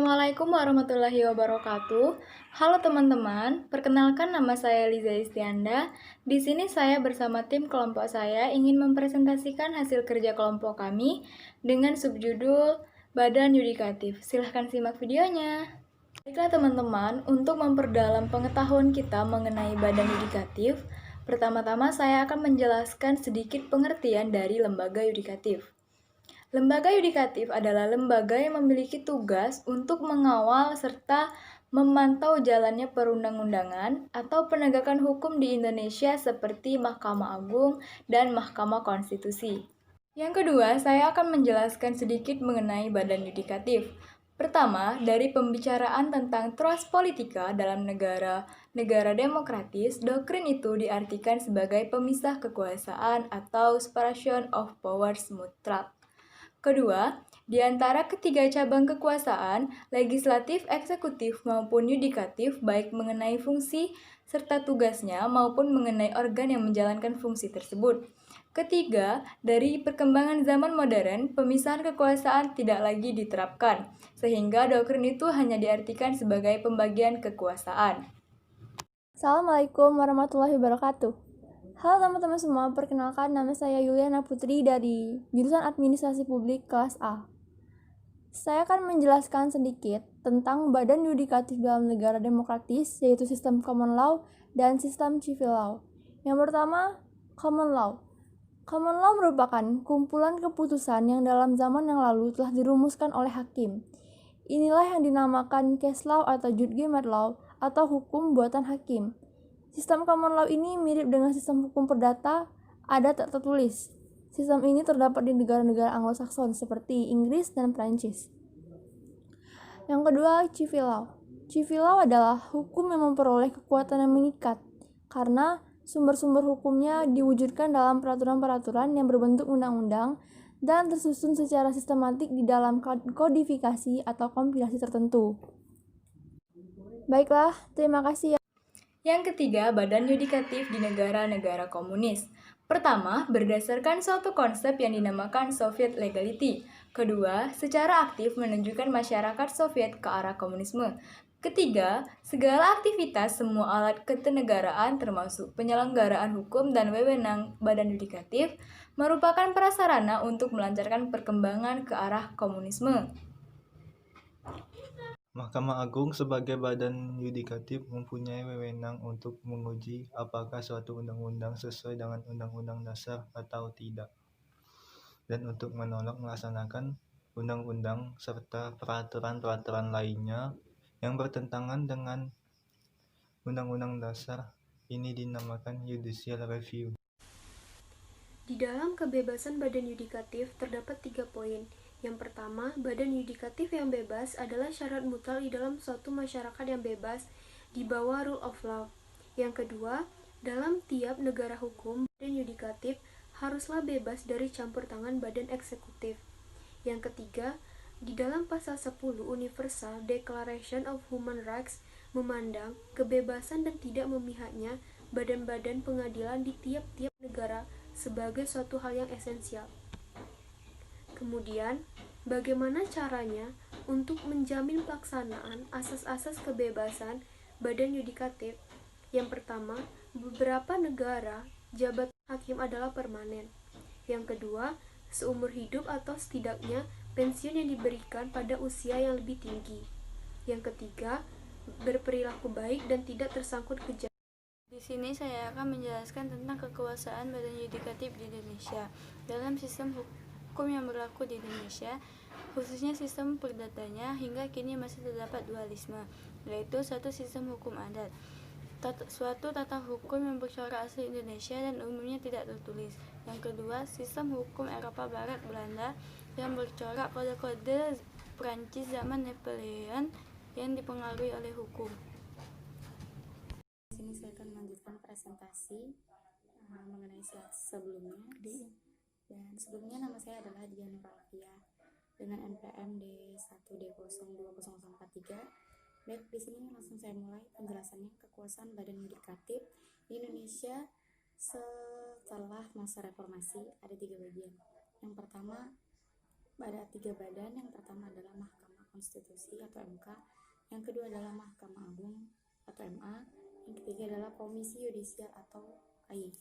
Assalamualaikum warahmatullahi wabarakatuh. Halo teman-teman, perkenalkan nama saya Liza Istianda. Di sini saya bersama tim kelompok saya ingin mempresentasikan hasil kerja kelompok kami dengan subjudul Badan Yudikatif. Silahkan simak videonya. Baiklah teman-teman, untuk memperdalam pengetahuan kita mengenai Badan Yudikatif, pertama-tama saya akan menjelaskan sedikit pengertian dari lembaga yudikatif. Lembaga yudikatif adalah lembaga yang memiliki tugas untuk mengawal serta memantau jalannya perundang-undangan atau penegakan hukum di Indonesia seperti Mahkamah Agung dan Mahkamah Konstitusi. Yang kedua, saya akan menjelaskan sedikit mengenai badan yudikatif. Pertama, dari pembicaraan tentang trust politika dalam negara demokratis, doktrin itu diartikan sebagai pemisah kekuasaan atau separation of powers mutlak. Kedua, di antara ketiga cabang kekuasaan, legislatif, eksekutif, maupun yudikatif, baik mengenai fungsi serta tugasnya maupun mengenai organ yang menjalankan fungsi tersebut. Ketiga, dari perkembangan zaman modern, pemisahan kekuasaan tidak lagi diterapkan, sehingga doktrin itu hanya diartikan sebagai pembagian kekuasaan. Assalamualaikum warahmatullahi wabarakatuh. Halo teman-teman semua, perkenalkan nama saya Yuliana Putri dari jurusan Administrasi Publik kelas A. Saya akan menjelaskan sedikit tentang badan yudikatif dalam negara demokratis, yaitu sistem common law dan sistem civil law. Yang pertama, common law. Common law merupakan kumpulan keputusan yang dalam zaman yang lalu telah dirumuskan oleh hakim. Inilah yang dinamakan case law atau judgment law atau hukum buatan hakim. Sistem common law ini mirip dengan sistem hukum perdata, ada tak tertulis. Sistem ini terdapat di negara-negara Anglo-Saxon seperti Inggris dan Prancis. Yang kedua, civil law. Civil law adalah hukum yang memperoleh kekuatan yang mengikat, karena sumber-sumber hukumnya diwujudkan dalam peraturan-peraturan yang berbentuk undang-undang dan tersusun secara sistematik di dalam kodifikasi atau kompilasi tertentu. Baiklah, terima kasih. Yang ketiga, badan yudikatif di negara-negara komunis. Pertama, berdasarkan suatu konsep yang dinamakan Soviet Legality. Kedua, secara aktif menunjukkan masyarakat Soviet ke arah komunisme. Ketiga, segala aktivitas semua alat ketenegaraan termasuk penyelenggaraan hukum dan wewenang badan yudikatif merupakan prasarana untuk melancarkan perkembangan ke arah komunisme. Mahkamah Agung sebagai badan yudikatif mempunyai wewenang untuk menguji apakah suatu undang-undang sesuai dengan Undang-Undang Dasar atau tidak, dan untuk menolak melaksanakan undang-undang serta peraturan-peraturan lainnya yang bertentangan dengan Undang-Undang Dasar. Ini dinamakan judicial review. Di dalam kebebasan badan yudikatif terdapat 3 poin. Yang pertama, badan yudikatif yang bebas adalah syarat mutlak di dalam suatu masyarakat yang bebas di bawah rule of law. Yang kedua, dalam tiap negara hukum, badan yudikatif haruslah bebas dari campur tangan badan eksekutif. Yang ketiga, di dalam pasal 10 Universal Declaration of Human Rights memandang kebebasan dan tidak memihaknya badan-badan pengadilan di tiap-tiap negara sebagai suatu hal yang esensial. Kemudian, bagaimana caranya untuk menjamin pelaksanaan asas-asas kebebasan badan yudikatif? Yang pertama, beberapa negara jabatan hakim adalah permanen. Yang kedua, seumur hidup atau setidaknya pensiun yang diberikan pada usia yang lebih tinggi. Yang ketiga, berperilaku baik dan tidak tersangkut kejahatan. Di sini saya akan menjelaskan tentang kekuasaan badan yudikatif di Indonesia. Dalam sistem hukum yang berlaku di Indonesia, khususnya sistem perdatanya, hingga kini masih terdapat dualisme, yaitu satu sistem hukum adat, suatu tata hukum yang bercorak asli Indonesia dan umumnya tidak tertulis. Yang kedua, sistem hukum Eropa Barat Belanda yang bercorak kode-kode Prancis zaman Napoleon yang dipengaruhi oleh hukum. Di sini saya akan melanjutkan presentasi mengenai slide sebelumnya. Dan sebelumnya nama saya adalah Dian Rafia dengan NPM D1D02043. Baik, di sini langsung saya mulai penjelasannya. Kekuasaan badan yudikatif di Indonesia setelah masa reformasi ada 3 bagian. Yang pertama, ada 3 badan. Yang pertama adalah Mahkamah Konstitusi atau MK, yang kedua adalah Mahkamah Agung atau MA, yang ketiga adalah Komisi Yudisial atau KY.